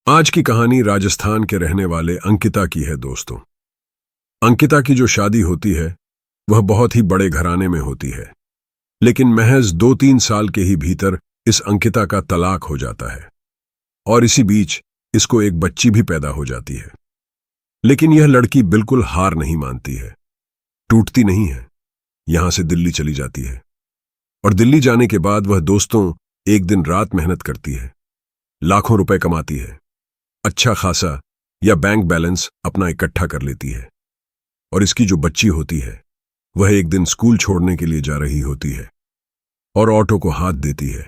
आज की कहानी राजस्थान के रहने वाले अंकिता की है दोस्तों। अंकिता की जो शादी होती है वह बहुत ही बड़े घराने में होती है, लेकिन महज 2-3 साल के ही भीतर इस अंकिता का तलाक हो जाता है और इसी बीच इसको एक बच्ची भी पैदा हो जाती है। लेकिन यह लड़की बिल्कुल हार नहीं मानती है, टूटती नहीं है, यहां से दिल्ली चली जाती है। और दिल्ली जाने के बाद वह दोस्तों एक दिन रात मेहनत करती है, लाखों रुपए कमाती है, अच्छा खासा या बैंक बैलेंस अपना इकट्ठा कर लेती है। और इसकी जो बच्ची होती है वह एक दिन स्कूल छोड़ने के लिए जा रही होती है और ऑटो को हाथ देती है।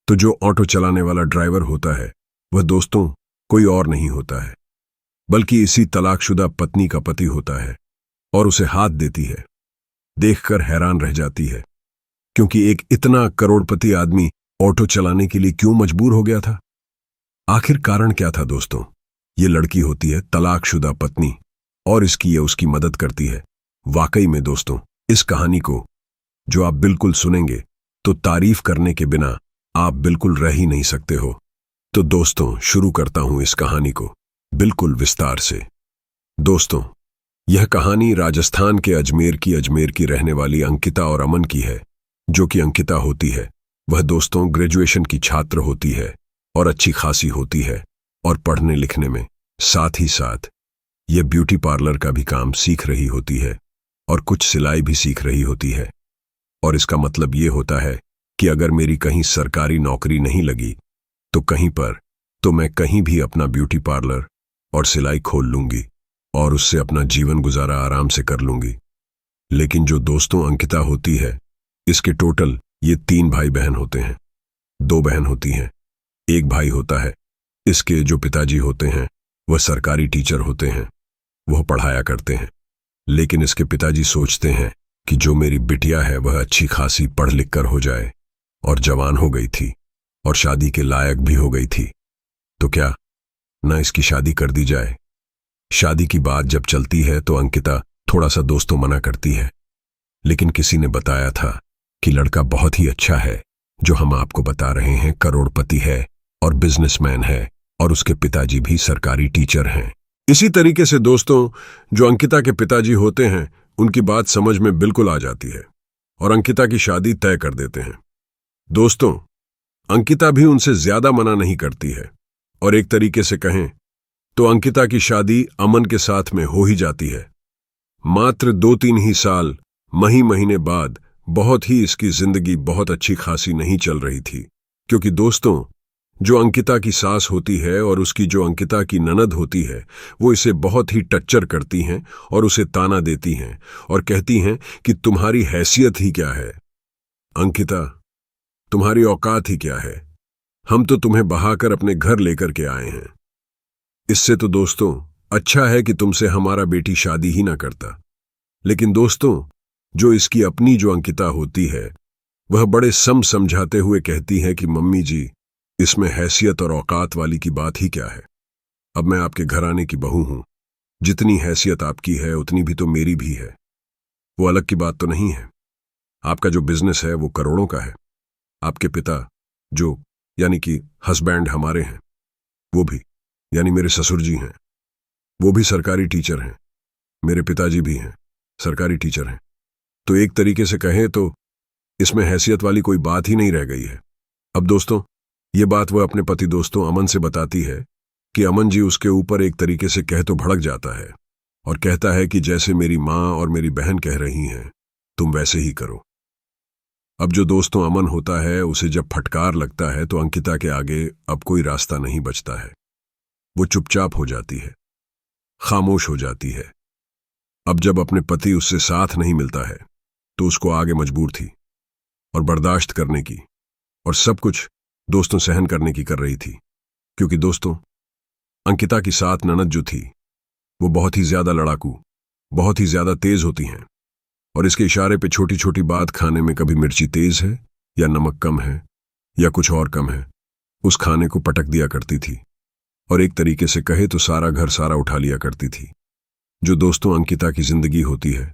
तो जो ऑटो चलाने वाला ड्राइवर होता है वह दोस्तों कोई और नहीं होता है बल्कि इसी तलाकशुदा पत्नी का पति होता है और उसे हाथ देती है। देखकर हैरान रह जाती है, क्योंकि एक इतना करोड़पति आदमी ऑटो चलाने के लिए क्यों मजबूर हो गया था। आखिर कारण क्या था दोस्तों? ये लड़की होती है तलाकशुदा पत्नी और इसकी ये उसकी मदद करती है। वाकई में दोस्तों इस कहानी को जो आप बिल्कुल सुनेंगे तो तारीफ करने के बिना आप बिल्कुल रह ही नहीं सकते हो। तो दोस्तों शुरू करता हूं इस कहानी को बिल्कुल विस्तार से। दोस्तों यह कहानी राजस्थान के अजमेर की रहने वाली अंकिता और अमन की है। जो कि अंकिता होती है वह दोस्तों ग्रेजुएशन की छात्र होती है और अच्छी खासी होती है और पढ़ने लिखने में साथ ही साथ यह ब्यूटी पार्लर का भी काम सीख रही होती है और कुछ सिलाई भी सीख रही होती है। और इसका मतलब यह होता है कि अगर मेरी कहीं सरकारी नौकरी नहीं लगी तो मैं कहीं भी अपना ब्यूटी पार्लर और सिलाई खोल लूंगी और उससे अपना जीवन गुजारा आराम से कर लूंगी। लेकिन जो दोस्तों अंकिता होती है इसके टोटल ये 3 भाई बहन होते हैं, 2 बहन होती हैं, एक भाई होता है। इसके जो पिताजी होते हैं वह सरकारी टीचर होते हैं, वह पढ़ाया करते हैं। लेकिन इसके पिताजी सोचते हैं कि जो मेरी बिटिया है वह अच्छी खासी पढ़ लिख कर हो जाए और जवान हो गई थी और शादी के लायक भी हो गई थी, तो क्या ना इसकी शादी कर दी जाए। शादी की बात जब चलती है तो अंकिता थोड़ा सा दोस्तों मना करती है, लेकिन किसी ने बताया था कि लड़का बहुत ही अच्छा है, जो हम आपको बता रहे हैं करोड़पति है और बिजनेसमैन है और उसके पिताजी भी सरकारी टीचर हैं। इसी तरीके से दोस्तों जो अंकिता के पिताजी होते हैं उनकी बात समझ में बिल्कुल आ जाती है और अंकिता की शादी तय कर देते हैं। दोस्तों अंकिता भी उनसे ज्यादा मना नहीं करती है और एक तरीके से कहें तो अंकिता की शादी अमन के साथ में हो ही जाती है। मात्र 2-3 ही साल महीने बाद बहुत ही इसकी जिंदगी बहुत अच्छी खासी नहीं चल रही थी, क्योंकि दोस्तों जो अंकिता की सास होती है और उसकी जो अंकिता की ननद होती है वो इसे बहुत ही टच्चर करती हैं और उसे ताना देती हैं और कहती हैं कि तुम्हारी हैसियत ही क्या है अंकिता, तुम्हारी औकात ही क्या है, हम तो तुम्हें बहाकर अपने घर लेकर के आए हैं। इससे तो दोस्तों अच्छा है कि तुमसे हमारा बेटी शादी ही ना करता। लेकिन दोस्तों जो इसकी अपनी जो अंकिता होती है वह बड़े समझाते हुए कहती है कि मम्मी जी इसमें हैसियत और औकात वाली की बात ही क्या है। अब मैं आपके घराने की बहू हूं, जितनी हैसियत आपकी है उतनी भी तो मेरी भी है। वो अलग की बात तो नहीं है। आपका जो बिजनेस है वो करोड़ों का है। आपके पिता जो यानी कि हस्बैंड हमारे हैं वो भी यानी मेरे ससुर जी हैं, वो भी सरकारी टीचर हैं। मेरे पिताजी भी हैं, सरकारी टीचर हैं। तो एक तरीके से कहें तो इसमें हैसियत वाली कोई बात ही नहीं रह गई है। अब दोस्तों ये बात वह अपने पति दोस्तों अमन से बताती है कि अमन जी उसके ऊपर एक तरीके से कह तो भड़क जाता है और कहता है कि जैसे मेरी माँ और मेरी बहन कह रही हैं तुम वैसे ही करो। अब जो दोस्तों अमन होता है उसे जब फटकार लगता है तो अंकिता के आगे अब कोई रास्ता नहीं बचता है। वो चुपचाप हो जाती है, खामोश हो जाती है। अब जब अपने पति उससे साथ नहीं मिलता है तो उसको आगे मजबूर थी और बर्दाश्त करने की और सब कुछ दोस्तों सहन करने की कर रही थी, क्योंकि दोस्तों अंकिता की साथ ननद जो थी वो बहुत ही ज्यादा लड़ाकू, बहुत ही ज्यादा तेज होती हैं और इसके इशारे पे छोटी छोटी बात खाने में कभी मिर्ची तेज है या नमक कम है या कुछ और कम है उस खाने को पटक दिया करती थी और एक तरीके से कहे तो सारा घर सारा उठा लिया करती थी। जो दोस्तों अंकिता की जिंदगी होती है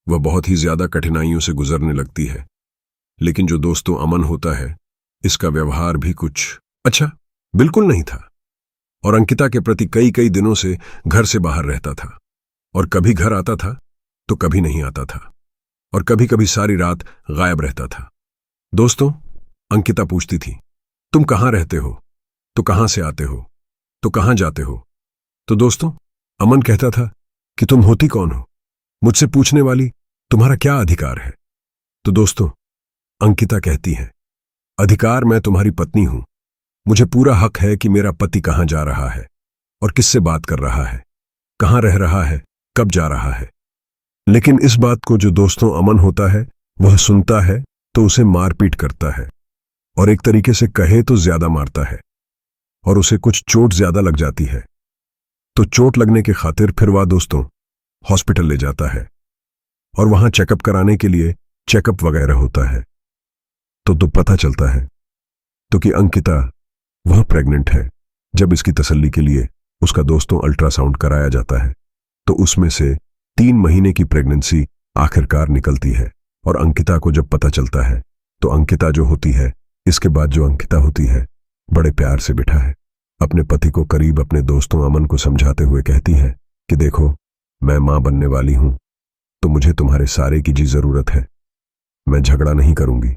वह बहुत ही ज्यादा कठिनाइयों से गुजरने लगती है। लेकिन जो दोस्तों अमन होता है इसका व्यवहार भी कुछ अच्छा बिल्कुल नहीं था। और अंकिता के प्रति कई कई दिनों से घर से बाहर रहता था। और कभी घर आता था तो कभी नहीं आता था, और कभी कभी सारी रात गायब रहता था। दोस्तों, अंकिता पूछती थी, तुम कहाँ रहते हो? तो कहाँ से आते हो? तो कहाँ जाते हो? तो दोस्तों, अमन कहता था कि तुम होती कौन हो? मुझसे पूछने वाली, तुम्हारा क्या अधिकार है? तो दोस्तों, अंकिता कहती है, अधिकार, मैं तुम्हारी पत्नी हूं। मुझे पूरा हक है कि मेरा पति कहां जा रहा है और किससे बात कर रहा है, कहां रह रहा है, कब जा रहा है। लेकिन इस बात को जो दोस्तों अमन होता है वह सुनता है तो उसे मारपीट करता है, और एक तरीके से कहे तो ज्यादा मारता है, और उसे कुछ चोट ज्यादा लग जाती है। तो चोट लगने के खातिर फिर वह दोस्तों हॉस्पिटल ले जाता है, और वहां चेकअप कराने के लिए चेकअप वगैरह होता है। तो पता चलता है तो कि अंकिता वह प्रेग्नेंट है। जब इसकी तसल्ली के लिए उसका दोस्तों अल्ट्रासाउंड कराया जाता है तो उसमें से 3 महीने की प्रेगनेंसी आखिरकार निकलती है। और अंकिता को जब पता चलता है तो अंकिता जो होती है, इसके बाद जो अंकिता होती है, बड़े प्यार से बिठा है अपने पति को करीब अपने दोस्तों अमन को समझाते हुए कहती है कि देखो, मैं मां बनने वाली हूं, तो मुझे तुम्हारे सारे की जी जरूरत है। मैं झगड़ा नहीं करूंगी,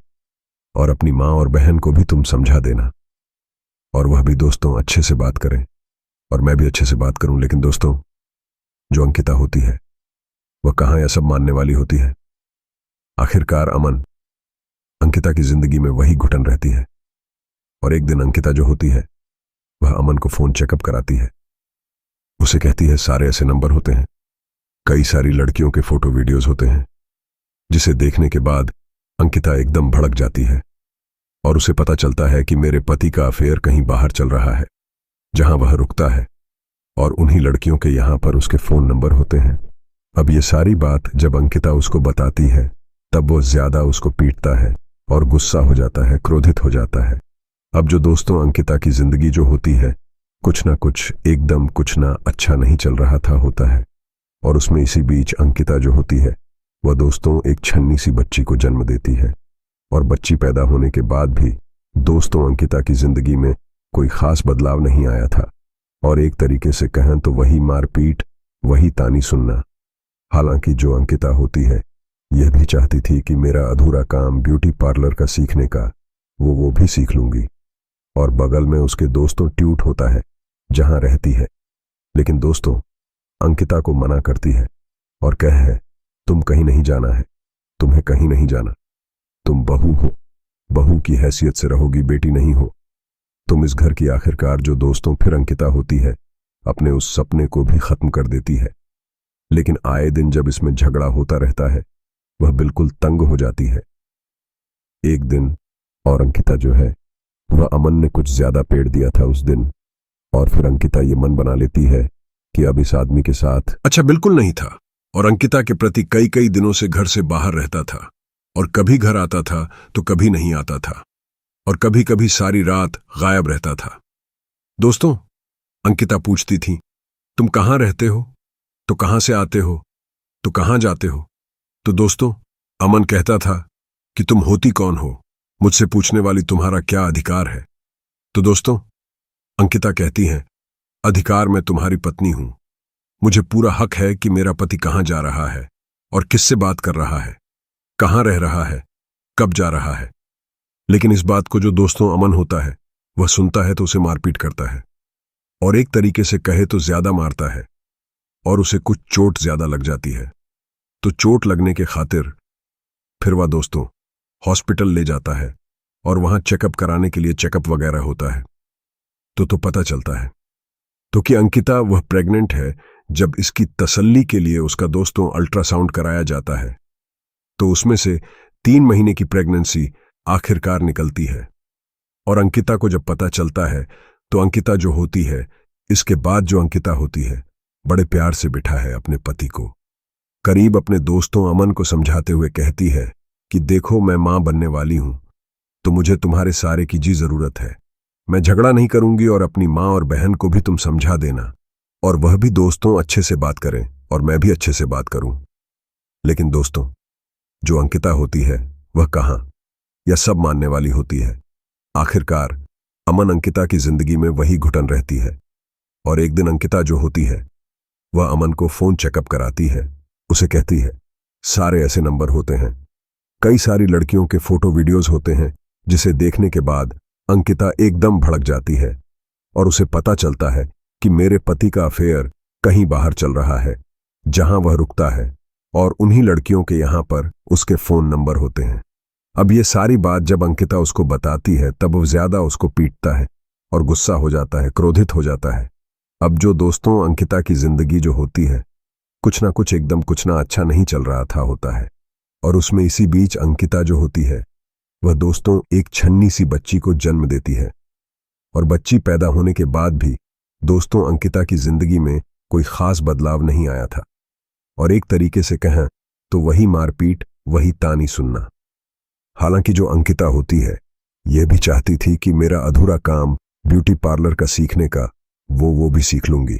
और अपनी मां और बहन को भी तुम समझा देना, और वह भी दोस्तों अच्छे से बात करें और मैं भी अच्छे से बात करूं। लेकिन दोस्तों, जो अंकिता होती है वह कहां यह सब मानने वाली होती है। आखिरकार अमन, अंकिता की जिंदगी में वही घुटन रहती है। और एक दिन अंकिता जो होती है वह अमन को फोन चेकअप कराती है। उसे कहती है, सारे ऐसे नंबर होते हैं, कई सारी लड़कियों के फोटो वीडियोस होते हैं, जिसे देखने के बाद अंकिता एकदम भड़क जाती है, और उसे पता चलता है कि मेरे पति का अफेयर कहीं बाहर चल रहा है, जहां वह रुकता है, और उन्हीं लड़कियों के यहां पर उसके फोन नंबर होते हैं। अब ये सारी बात जब अंकिता उसको बताती है तब वो ज्यादा उसको पीटता है और गुस्सा हो जाता है, क्रोधित हो जाता है। अब जो दोस्तों अंकिता की जिंदगी जो होती है, कुछ ना कुछ एकदम कुछ ना अच्छा नहीं चल रहा था होता है। और उसमें इसी बीच अंकिता जो होती है वह दोस्तों एक छन्नी सी बच्ची को जन्म देती है। और बच्ची पैदा होने के बाद भी दोस्तों अंकिता की जिंदगी में कोई खास बदलाव नहीं आया था, और एक तरीके से कहें तो वही मारपीट, वही तानी सुनना। हालांकि जो अंकिता होती है यह भी चाहती थी कि मेरा अधूरा काम ब्यूटी पार्लर का सीखने का वो भी सीख लूंगी। और बगल में उसके दोस्तों ट्यूट होता है जहां रहती है, लेकिन दोस्तों अंकिता को मना करती है और कहे, तुम कहीं नहीं जाना है, तुम्हें कहीं नहीं जाना, तुम बहू हो, बहू की हैसियत से रहोगी, बेटी नहीं हो तुम इस घर की। आखिरकार जो दोस्तों फिर अंकिता होती है अपने उस सपने को भी खत्म कर देती है। लेकिन आए दिन जब इसमें झगड़ा होता रहता है वह बिल्कुल तंग हो जाती है। एक दिन और अंकिता जो है वह अमन ने कुछ ज्यादा पेड़ दिया था उस दिन, और फिर अंकिता ये मन बना लेती है कि अब इस आदमी के साथ अच्छा बिल्कुल नहीं था, और अंकिता के प्रति कई कई दिनों से घर से बाहर रहता था, और कभी घर आता था तो कभी नहीं आता था, और कभी कभी सारी रात गायब रहता था। दोस्तों, अंकिता पूछती थी, तुम कहां रहते हो? तो कहां से आते हो? तो कहां जाते हो? तो दोस्तों, अमन कहता था कि तुम होती कौन हो? मुझसे पूछने वाली, तुम्हारा क्या अधिकार है? तो दोस्तों, अंकिता कहती है, अधिकार, मैं तुम्हारी पत्नी हूं। मुझे पूरा हक है कि मेरा पति कहां जा रहा है और किससे बात कर रहा है, कहां रह रहा है, कब जा रहा है। लेकिन इस बात को जो दोस्तों अमन होता है वह सुनता है तो उसे मारपीट करता है, और एक तरीके से कहे तो ज्यादा मारता है, और उसे कुछ चोट ज्यादा लग जाती है। तो चोट लगने के खातिर फिर वह दोस्तों हॉस्पिटल ले जाता है, और वहां चेकअप कराने के लिए चेकअप वगैरह होता है। तो पता चलता है तो कि अंकिता वह प्रेग्नेंट है। जब इसकी तसल्ली के लिए उसका दोस्तों अल्ट्रासाउंड कराया जाता है तो उसमें से 3 महीने की प्रेगनेंसी आखिरकार निकलती है। और अंकिता को जब पता चलता है तो अंकिता जो होती है, इसके बाद जो अंकिता होती है, बड़े प्यार से बिठा है अपने पति को करीब अपने दोस्तों अमन को समझाते हुए कहती है कि देखो, मैं मां बनने वाली हूं, तो मुझे तुम्हारे सारे की जी जरूरत है। मैं झगड़ा नहीं करूंगी, और अपनी मां और बहन को भी तुम समझा देना, और वह भी दोस्तों अच्छे से बात करें और मैं भी अच्छे से बात करूं। लेकिन दोस्तों, जो अंकिता होती है वह कहां यह सब मानने वाली होती है। आखिरकार अमन अंकिता की जिंदगी में वही घुटन रहती है और एक दिन अंकिता जो होती है वह अमन को फोन चेकअप कराती है। उसे कहती है सारे ऐसे नंबर होते हैं, कई सारी लड़कियों के फोटो वीडियोस होते हैं, जिसे देखने के बाद अंकिता एकदम भड़क जाती है और उसे पता चलता है कि मेरे पति का अफेयर कहीं बाहर चल रहा है। जहां वह रुकता है और उन्हीं लड़कियों के यहां पर उसके फोन नंबर होते हैं। अब ये सारी बात जब अंकिता उसको बताती है तब वो ज्यादा उसको पीटता है और गुस्सा हो जाता है, क्रोधित हो जाता है। अब जो दोस्तों अंकिता की जिंदगी जो होती है कुछ ना कुछ एकदम कुछ ना अच्छा नहीं चल रहा था होता है। और उसमें इसी बीच अंकिता जो होती है वह दोस्तों एक छन्नी सी बच्ची को जन्म देती है। और बच्ची पैदा होने के बाद भी दोस्तों अंकिता की जिंदगी में कोई खास बदलाव नहीं आया था। और एक तरीके से कहें तो वही मारपीट, वही तानी सुनना। हालांकि जो अंकिता होती है यह भी चाहती थी कि मेरा अधूरा काम ब्यूटी पार्लर का सीखने का वो भी सीख लूंगी।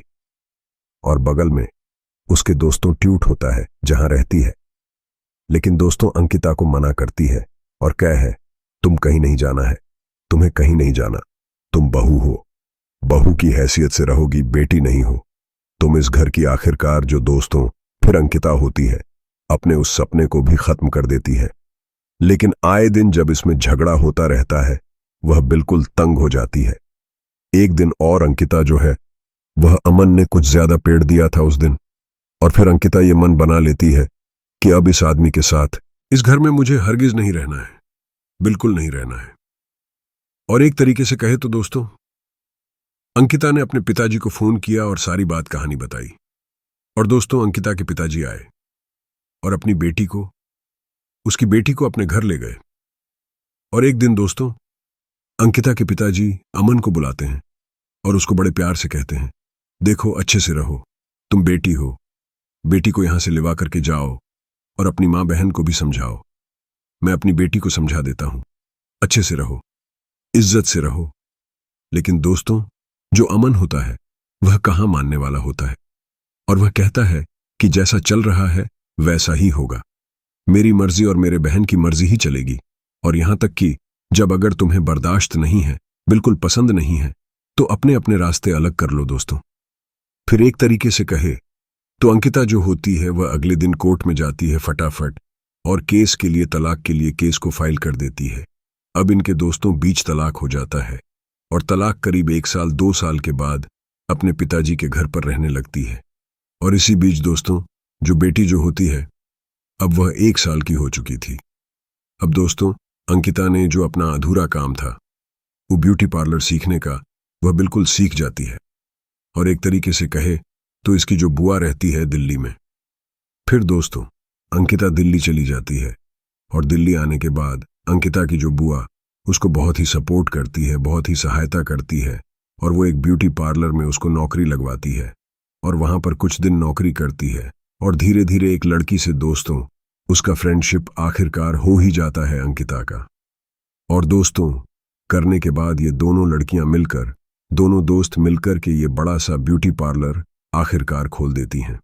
और बगल में उसके दोस्तों ट्यूट होता है जहां रहती है, लेकिन दोस्तों अंकिता को मना करती है और कह है तुम कहीं नहीं जाना है, तुम्हें कहीं नहीं जाना, तुम बहू हो, बहू की हैसियत से रहोगी, बेटी नहीं हो तुम इस घर की। आखिरकार जो दोस्तों फिर अंकिता होती है अपने उस सपने को भी खत्म कर देती है। लेकिन आए दिन जब इसमें झगड़ा होता रहता है वह बिल्कुल तंग हो जाती है। एक दिन और अंकिता जो है वह अमन ने कुछ ज्यादा पेड़ दिया था उस दिन, और फिर अंकिता ये मन बना लेती है कि अब इस आदमी के साथ इस घर में मुझे हरगिज नहीं रहना है, बिल्कुल नहीं रहना है। और एक तरीके से कहे तो दोस्तों अंकिता ने अपने पिताजी को फोन किया और सारी बात कहानी बताई। और दोस्तों अंकिता के पिताजी आए और अपनी बेटी को, उसकी बेटी को अपने घर ले गए। और एक दिन दोस्तों अंकिता के पिताजी अमन को बुलाते हैं और उसको बड़े प्यार से कहते हैं देखो अच्छे से रहो, तुम बेटी हो, बेटी को यहां से लिवा करके जाओ और अपनी मां बहन को भी समझाओ। मैं अपनी बेटी को समझा देता हूं, अच्छे से रहो, इज्जत से रहो। लेकिन दोस्तों जो अमन होता है वह कहां मानने वाला होता है और वह कहता है कि जैसा चल रहा है वैसा ही होगा, मेरी मर्जी और मेरे बहन की मर्जी ही चलेगी। और यहां तक कि जब अगर तुम्हें बर्दाश्त नहीं है, बिल्कुल पसंद नहीं है, तो अपने अपने रास्ते अलग कर लो दोस्तों। फिर एक तरीके से कहे तो अंकिता जो होती है वह अगले दिन कोर्ट में जाती है फटाफट और केस के लिए, तलाक के लिए केस को फाइल कर देती है। अब इनके दोस्तों बीच तलाक हो जाता है और तलाक करीब 1 साल 2 साल के बाद अपने पिताजी के घर पर रहने लगती है। और इसी बीच दोस्तों जो बेटी जो होती है अब वह 1 साल की हो चुकी थी। अब दोस्तों अंकिता ने जो अपना अधूरा काम था वो ब्यूटी पार्लर सीखने का, वह बिल्कुल सीख जाती है। और एक तरीके से कहे तो इसकी जो बुआ रहती है दिल्ली में। फिर दोस्तों अंकिता दिल्ली चली जाती है और दिल्ली आने के बाद अंकिता की जो बुआ उसको बहुत ही सपोर्ट करती है, बहुत ही सहायता करती है और वो एक ब्यूटी पार्लर में उसको नौकरी लगवाती है और वहां पर कुछ दिन नौकरी करती है। और धीरे धीरे एक लड़की से दोस्तों उसका फ्रेंडशिप आखिरकार हो ही जाता है अंकिता का। और दोस्तों करने के बाद ये दोनों लड़कियां मिलकर, दोनों दोस्त मिलकर के ये बड़ा सा ब्यूटी पार्लर आखिरकार खोल देती हैं।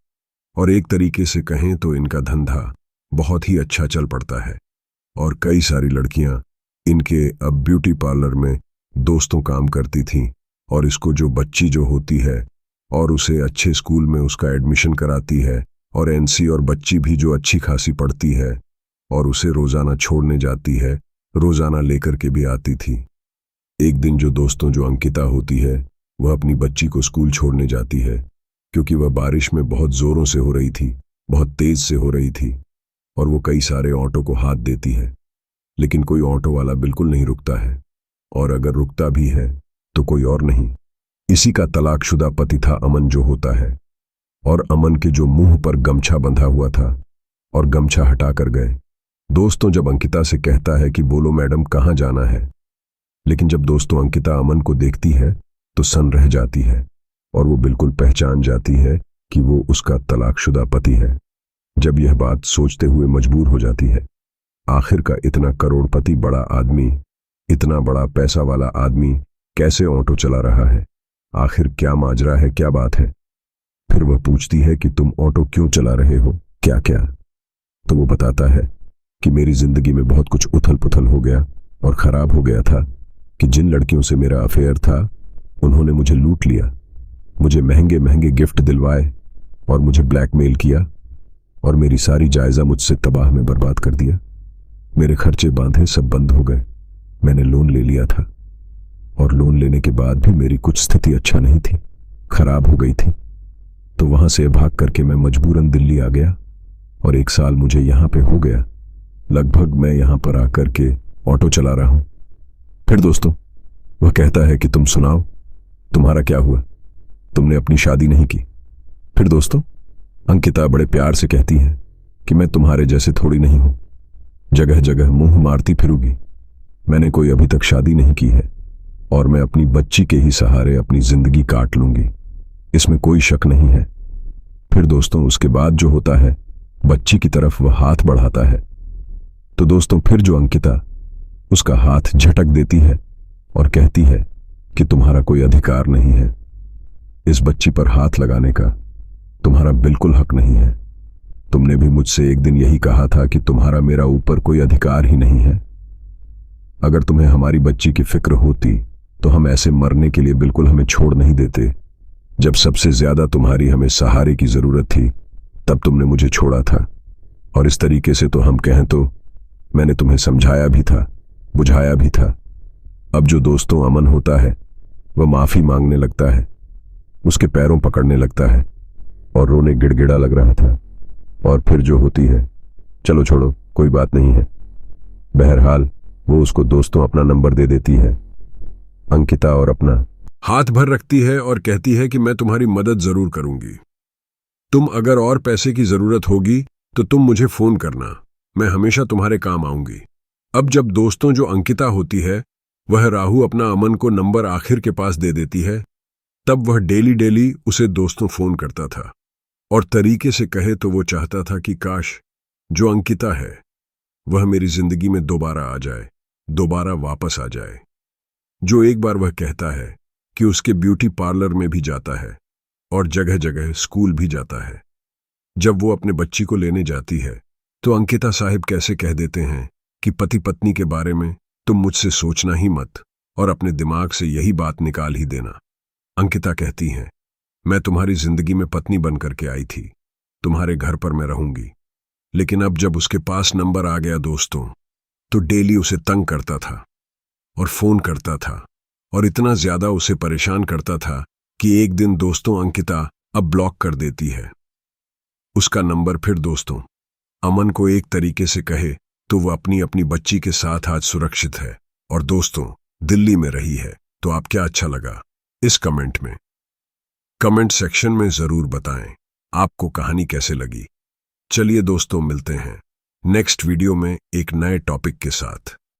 और एक तरीके से कहें तो इनका धंधा बहुत ही अच्छा चल पड़ता है और कई सारी लड़कियां इनके अब ब्यूटी पार्लर में दोस्तों काम करती थीं। और इसको जो बच्ची जो होती है और उसे अच्छे स्कूल में उसका एडमिशन कराती है और एनसी, और बच्ची भी जो अच्छी खासी पढ़ती है और उसे रोजाना छोड़ने जाती है, रोजाना लेकर के भी आती थी। एक दिन जो दोस्तों जो अंकिता होती है वह अपनी बच्ची को स्कूल छोड़ने जाती है क्योंकि वह बारिश में बहुत जोरों से हो रही थी, बहुत तेज से हो रही थी और वो कई सारे ऑटो को हाथ देती है, लेकिन कोई ऑटो वाला बिल्कुल नहीं रुकता है और अगर रुकता भी है तो कोई और नहीं, इसी का तलाकशुदा पति था अमन जो होता है। और अमन के जो मुंह पर गमछा बंधा हुआ था और गमछा हटाकर गए। दोस्तों जब अंकिता से कहता है कि बोलो मैडम कहाँ जाना है, लेकिन जब दोस्तों अंकिता अमन को देखती है तो सन रह जाती है और वो बिल्कुल पहचान जाती है कि वो उसका तलाकशुदा पति है। जब यह बात सोचते हुए मजबूर हो जाती है, आखिर का इतना करोड़पति बड़ा आदमी, इतना बड़ा पैसा वाला आदमी कैसे ऑटो चला रहा है, आखिर क्या माजरा है, क्या बात है। फिर वह पूछती है कि तुम ऑटो क्यों चला रहे हो, क्या क्या। तो वो बताता है कि मेरी जिंदगी में बहुत कुछ उथल पुथल हो गया और खराब हो गया था कि जिन लड़कियों से मेरा अफेयर था उन्होंने मुझे लूट लिया, मुझे महंगे महंगे गिफ्ट दिलवाए और मुझे ब्लैकमेल किया और मेरी सारी जायजा मुझसे तबाह में बर्बाद कर दिया। मेरे खर्चे बांधे सब बंद हो गए। मैंने लोन ले लिया था और लोन लेने के बाद भी मेरी कुछ स्थिति अच्छा नहीं थी, खराब हो गई थी। तो वहां से भाग करके मैं मजबूरन दिल्ली आ गया और 1 साल मुझे यहां पे हो गया। लगभग मैं यहां पर आकर के ऑटो चला रहा हूं। फिर दोस्तों वह कहता है कि तुम सुनाओ, तुम्हारा क्या हुआ, तुमने अपनी शादी नहीं की। फिर दोस्तों अंकिता बड़े प्यार से कहती है कि मैं तुम्हारे जैसे थोड़ी नहीं हूं, जगह जगह मुंह मारती फिरूंगी। मैंने कोई अभी तक शादी नहीं की है और मैं अपनी बच्ची के ही सहारे अपनी जिंदगी काट लूंगी, इसमें कोई शक नहीं है। फिर दोस्तों उसके बाद जो होता है, बच्ची की तरफ वह हाथ बढ़ाता है तो दोस्तों फिर जो अंकिता उसका हाथ झटक देती है और कहती है कि तुम्हारा कोई अधिकार नहीं है, इस बच्ची पर हाथ लगाने का तुम्हारा बिल्कुल हक नहीं है। तुमने भी मुझसे एक दिन यही कहा था कि तुम्हारा मेरा ऊपर कोई अधिकार ही नहीं है। अगर तुम्हें हमारी बच्ची की फिक्र होती तो हम ऐसे मरने के लिए बिल्कुल हमें छोड़ नहीं देते। जब सबसे ज्यादा तुम्हारी हमें सहारे की जरूरत थी तब तुमने मुझे छोड़ा था। और इस तरीके से तो हम कहें तो मैंने तुम्हें समझाया भी था, बुझाया भी था। अब जो दोस्तों अमन होता है वह माफी मांगने लगता है, उसके पैरों पकड़ने लगता है और रोने गिड़गिड़ा लग रहा था। और फिर जो होती है, चलो छोड़ो कोई बात नहीं है। बहरहाल वो उसको दोस्तों अपना नंबर दे देती है अंकिता और अपना हाथ भर रखती है और कहती है कि मैं तुम्हारी मदद जरूर करूंगी। तुम अगर और पैसे की जरूरत होगी तो तुम मुझे फोन करना, मैं हमेशा तुम्हारे काम आऊंगी। अब जब दोस्तों जो अंकिता होती है वह राहु अपना अमन को नंबर आखिर के पास दे देती है, तब वह डेली डेली उसे दोस्तों फोन करता था और तरीके से कहे तो वो चाहता था कि काश जो अंकिता है वह मेरी जिंदगी में दोबारा आ जाए, दोबारा वापस आ जाए। जो एक बार वह कहता है कि उसके ब्यूटी पार्लर में भी जाता है और जगह जगह स्कूल भी जाता है। जब वो अपने बच्ची को लेने जाती है तो अंकिता साहिब कैसे कह देते हैं कि पति पत्नी के बारे में तुम मुझसे सोचना ही मत और अपने दिमाग से यही बात निकाल ही देना। अंकिता कहती हैं मैं तुम्हारी जिंदगी में पत्नी बन करके आई थी, तुम्हारे घर पर मैं रहूंगी। लेकिन अब जब उसके पास नंबर आ गया दोस्तों तो डेली उसे तंग करता था और फोन करता था और इतना ज्यादा उसे परेशान करता था कि एक दिन दोस्तों अंकिता अब ब्लॉक कर देती है उसका नंबर। फिर दोस्तों अमन को एक तरीके से कहे तो वह अपनी अपनी बच्ची के साथ आज सुरक्षित है और दोस्तों दिल्ली में रही है। तो आप क्या अच्छा लगा इस कमेंट सेक्शन में जरूर बताएं आपको कहानी कैसे लगी। चलिए दोस्तों मिलते हैं नेक्स्ट वीडियो में एक नए टॉपिक के साथ।